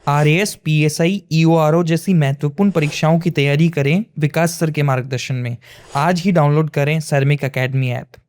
RAS, PSI, ईओआरओ जैसी महत्वपूर्ण परीक्षाओं की तैयारी करें विकास सर के मार्गदर्शन में। आज ही डाउनलोड करें सैनिक अकेडमी ऐप।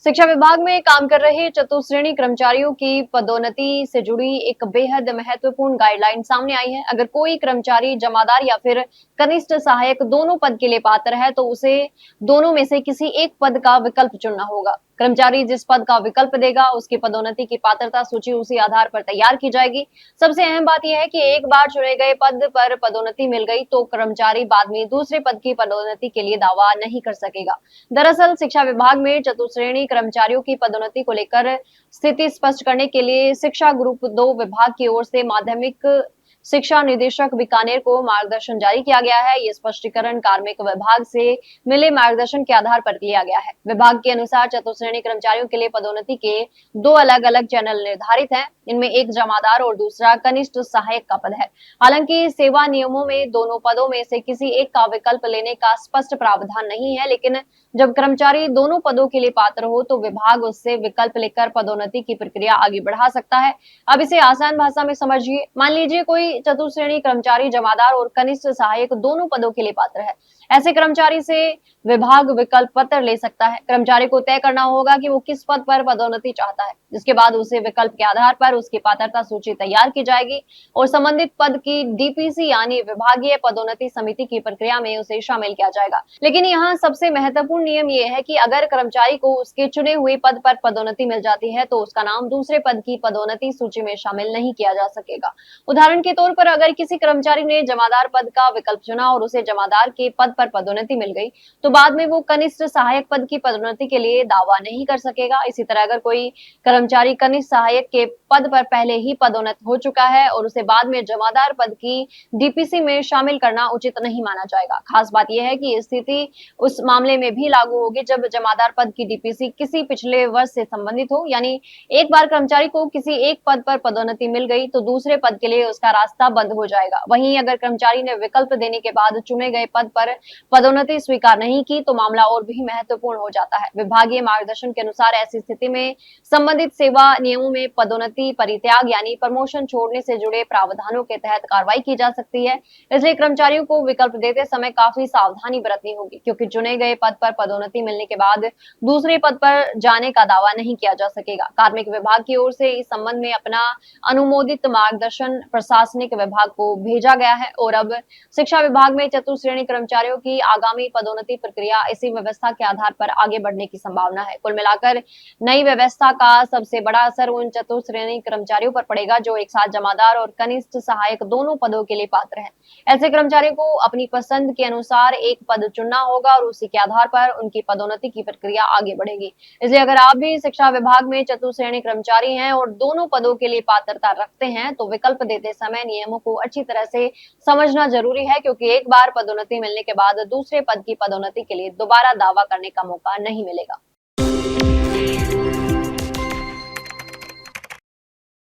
शिक्षा विभाग में काम कर रहे चतुश्रेणी कर्मचारियों की पदोन्नति से जुड़ी एक बेहद महत्वपूर्ण गाइडलाइन सामने आई है। अगर कोई कर्मचारी जमादार या फिर कनिष्ठ सहायक दोनों पद के लिए पात्र है तो उसे दोनों में से किसी एक पद का विकल्प चुनना होगा। कर्मचारी जिस पद का विकल्प देगा उसकी पदोन्नति की पात्रता सूची उसी आधार पर तैयार की जाएगी। सबसे अहम बात यह है कि एक बार चुने गए पद पर पदोन्नति मिल गई तो कर्मचारी बाद में दूसरे पद की पदोन्नति के लिए दावा नहीं कर सकेगा। दरअसल शिक्षा विभाग में चतुश्रेणी कर्मचारियों की पदोन्नति को लेकर स्थिति स्पष्ट करने के लिए शिक्षा ग्रुप 2 विभाग की ओर से माध्यमिक शिक्षा निदेशक बीकानेर को मार्गदर्शन जारी किया गया है। ये स्पष्टीकरण कार्मिक विभाग से मिले मार्गदर्शन के आधार पर लिया गया है। विभाग के अनुसार चतुश्रेणी कर्मचारियों के लिए पदोन्नति के दो अलग अलग चैनल निर्धारित हैं। इनमें एक जमादार और दूसरा कनिष्ठ सहायक का पद है। हालांकि सेवा नियमों में दोनों पदों में से किसी एक का विकल्प लेने का स्पष्ट प्रावधान नहीं है, लेकिन जब कर्मचारी दोनों पदों के लिए पात्र हो तो विभाग उससे विकल्प लेकर पदोन्नति की प्रक्रिया आगे बढ़ा सकता है। अब इसे आसान भाषा में समझिए। मान लीजिए कोई चतुश्रेणी कर्मचारी जमादार और कनिष्ठ सहायक दोनों पदों के लिए पात्र है। ऐसे कर्मचारी से विभाग विकल्प पत्र ले सकता है। कर्मचारी को तय करना होगा कि वो किस पद पर पदोन्नति चाहता है, जिसके बाद उसे विकल्प के आधार पर उसकी पात्रता सूची तैयार की जाएगी और संबंधित पद की डीपीसी यानी विभागीय पदोन्नति समिति की प्रक्रिया में उसे शामिल किया जाएगा। लेकिन यहाँ सबसे महत्वपूर्ण नियम ये है कि अगर कर्मचारी को उसके चुने हुए पद पर पदोन्नति मिल जाती है तो उसका नाम दूसरे पद की पदोन्नति सूची में शामिल नहीं किया जा सकेगा। उदाहरण के तौर पर अगर किसी कर्मचारी ने जमादार पद का विकल्प चुना और उसे जमादार के पद पर पदोन्नति मिल गई तो बाद में वो कनिष्ठ सहायक पद की पदोन्नति के लिए दावा नहीं कर सकेगा। इसी तरह अगर कोई कर्मचारी कनिष्ठ सहायक के पद पर पहले ही पदोन्नत हो चुका है और उसे बाद में जमादार पद की डीपीसी में शामिल करना उचित नहीं माना जाएगा। खास बात यह है कि स्थिति उस मामले में भी लागू होगी जब जमादार पद की डीपीसी किसी पिछले वर्ष से संबंधित हो, यानी एक बार कर्मचारी को किसी एक पद पर पदोन्नति मिल गई तो दूसरे पद के लिए उसका रास्ता बंद हो जाएगा। वहीं अगर कर्मचारी ने विकल्प देने के बाद चुने गए पद पर पदोन्नति स्वीकार नहीं की तो मामला और भी महत्वपूर्ण हो जाता है। विभागीय मार्गदर्शन के अनुसार ऐसी स्थिति में संबंधित सेवा नियमों में पदोन्नति परित्याग यानी प्रमोशन छोड़ने से जुड़े प्रावधानों के तहत कार्रवाई की जा सकती है। इसलिए कर्मचारियों को विकल्प देते समय काफी सावधानी बरतनी होगी, क्योंकि चुने गए पद पर पदोन्नति मिलने के बाद दूसरे पद पर जाने का दावा नहीं किया जा सकेगा। कार्मिक विभाग की ओर से इस संबंध में अपना अनुमोदित मार्गदर्शन प्रशासनिक विभाग को भेजा गया है और अब शिक्षा विभाग में चतुश्रेणी कर्मचारियों की आगामी पदोन्नति प्रक्रिया इसी व्यवस्था के आधार पर आगे बढ़ने की संभावना है। कुल मिलाकर नई व्यवस्था का सबसे बड़ा असर उन चतुश्रेणी कर्मचारियों पर पड़ेगा जो एक साथ जमादार और कनिष्ठ सहायक दोनों पदों के लिए पात्र हैं। ऐसे कर्मचारियों को अपनी पसंद के अनुसार एक पद चुनना होगा और उसी के आधार पर उनकी पदोन्नति की प्रक्रिया आगे बढ़ेगी। इसलिए अगर आप भी शिक्षा विभाग में चतुश्रेणी कर्मचारी हैं और दोनों पदों के लिए पात्रता रखते हैं तो विकल्प देते समय नियमों को अच्छी तरह से समझना जरूरी है, क्योंकि एक बार पदोन्नति मिलने के बाद दूसरे पद की पदोन्नति के लिए दोबारा दावा करने का मौका नहीं मिलेगा।